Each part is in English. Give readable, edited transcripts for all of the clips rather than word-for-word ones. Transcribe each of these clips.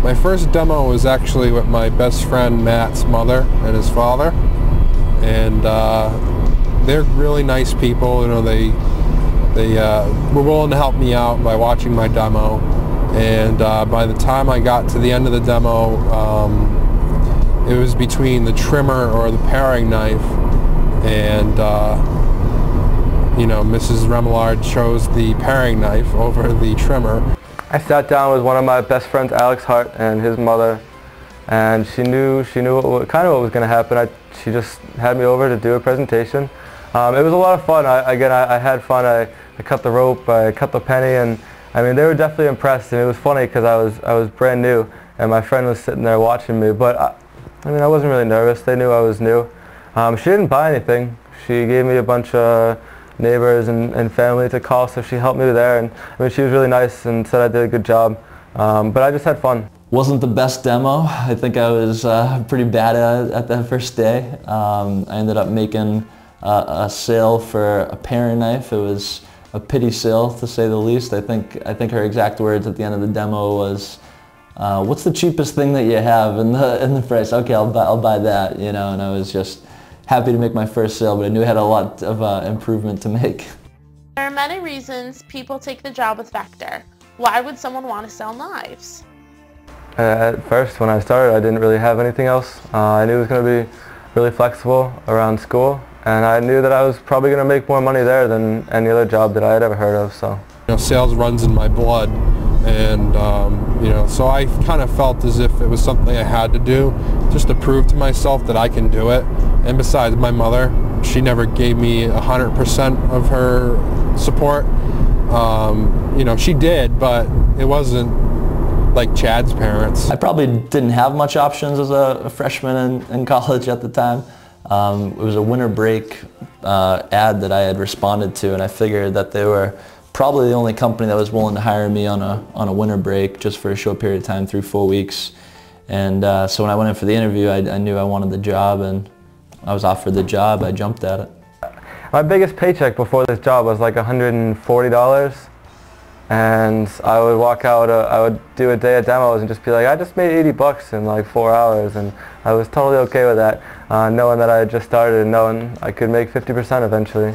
My first demo was actually with my best friend Matt's mother and his father, and they're really nice people. You know, they were willing to help me out by watching my demo, and by the time I got to the end of the demo, it was between the trimmer or the paring knife, and you know, Mrs. Remillard chose the paring knife over the trimmer. I sat down with one of my best friends, Alex Hart, and his mother, and she knew kind of what was going to happen. She just had me over to do a presentation. It was a lot of fun. I had fun. I cut the rope, I cut the penny, and I mean, they were definitely impressed. And it was funny because I was brand new, and my friend was sitting there watching me. But I mean, I wasn't really nervous. They knew I was new. She didn't buy anything. She gave me a bunch of neighbors and family to call, so she helped me there, and I mean, she was really nice and said I did a good job, but I just had fun. Wasn't the best demo. I think I was pretty bad at that first day. I ended up making a sale for a paring knife. It was a pity sale, to say the least. I think her exact words at the end of the demo was, "What's the cheapest thing that you have in the price?" Okay, I'll buy that, you know. And I was just happy to make my first sale, but I knew I had a lot of improvement to make. There are many reasons people take the job with Vector. Why would someone want to sell knives? At first, when I started, I didn't really have anything else. I knew it was going to be really flexible around school, and I knew that I was probably going to make more money there than any other job that I had ever heard of. So, you know, sales runs in my blood, and you know, so I kind of felt as if it was something I had to do, just to prove to myself that I can do it. And besides, my mother, she never gave me 100% of her support. You know, she did, but it wasn't like Chad's parents. I probably didn't have much options as a freshman in college at the time. It was a winter break ad that I had responded to, and I figured that they were probably the only company that was willing to hire me on a winter break just for a short period of time, 3-4 weeks. And so when I went in for the interview, I knew I wanted the job, and I was offered the job. I jumped at it. My biggest paycheck before this job was like $140, and I would walk out, I would do a day of demos and just be like, I just made 80 bucks in like 4 hours, and I was totally okay with that, knowing that I had just started and knowing I could make 50% eventually.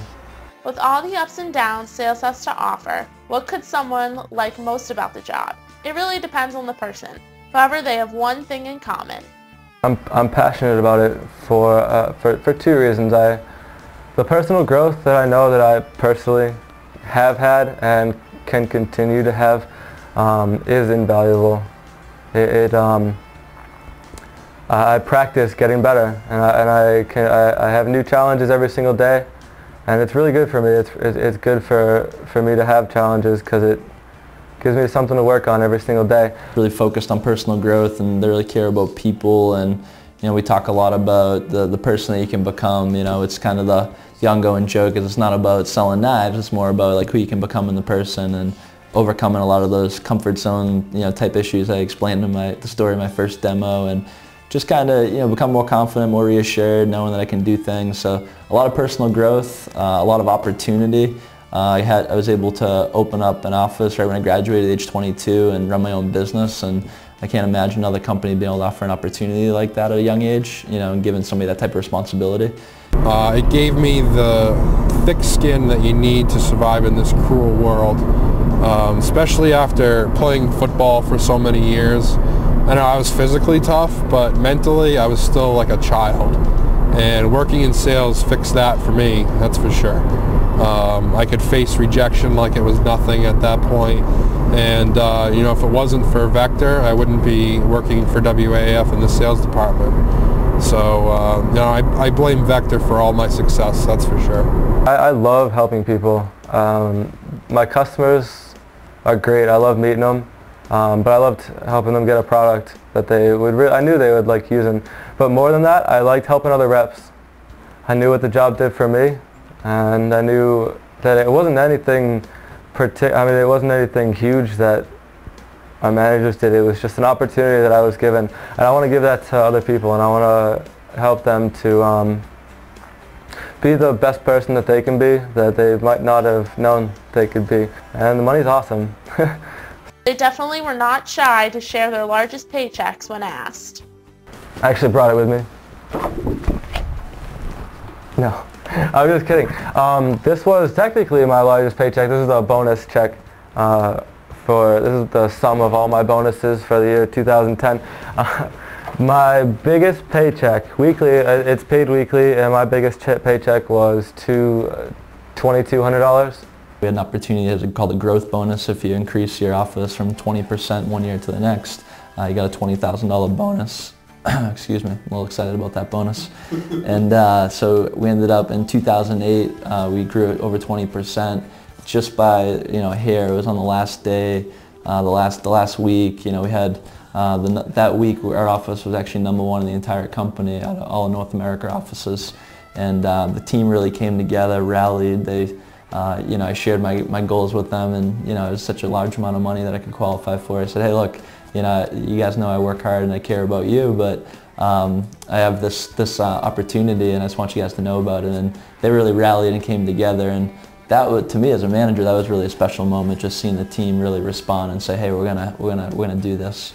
With all the ups and downs sales has to offer, what could someone like most about the job? It really depends on the person. However, they have one thing in common. I'm passionate about it for two reasons. The personal growth that I know that I personally have had and can continue to have is invaluable. I practice getting better, and I have new challenges every single day, and it's really good for me. It's good for me to have challenges because it gives me something to work on every single day. Really focused on personal growth, and they really care about people, and you know, we talk a lot about the person that you can become. You know, it's kind of the ongoing joke is it's not about selling knives, it's more about like who you can become in the person and overcoming a lot of those comfort zone, you know, type issues I explained in the story of my first demo, and just kind of, you know, become more confident, more reassured, knowing that I can do things. So a lot of personal growth, a lot of opportunity. I was able to open up an office right when I graduated at age 22 and run my own business, and I can't imagine another company being able to offer an opportunity like that at a young age, you know, and giving somebody that type of responsibility. It gave me the thick skin that you need to survive in this cruel world, especially after playing football for so many years. I know I was physically tough, but mentally I was still like a child. And working in sales fixed that for me, that's for sure. I could face rejection like it was nothing at that point. And you know, if it wasn't for Vector, I wouldn't be working for WAF in the sales department. So you know, I blame Vector for all my success, that's for sure. I love helping people. My customers are great. I love meeting them. But I loved helping them get a product that they would I knew they would like using. But more than that, I liked helping other reps. I knew what the job did for me, and I knew that it wasn't anything it wasn't anything huge that my managers did. It was just an opportunity that I was given, and I want to give that to other people, and I want to help them to be the best person that they can be, that they might not have known they could be. And the money's awesome. They definitely were not shy to share their largest paychecks when asked. I actually brought it with me. No, I'm just kidding. This was technically my largest paycheck. This is a bonus check. This is the sum of all my bonuses for the year 2010. My biggest paycheck, weekly, it's paid weekly, and my biggest paycheck was $2,200. We had an opportunity called the growth bonus. If you increase your office from 20% one year to the next, you got a $20,000 bonus. Excuse me, I'm a little excited about that bonus. And so we ended up in 2008, we grew it over 20% just by a hair. It was on the last day, the last week. We had that week our office was actually #1 in the entire company out of all of North America offices, and the team really came together, rallied. I shared my goals with them, and it was such a large amount of money that I could qualify for. I said, hey, look, you guys know I work hard and I care about you, but I have this opportunity, and I just want you guys to know about it. And they really rallied and came together, and that, to me as a manager, that was really a special moment, just seeing the team really respond and say, hey, we're gonna do this.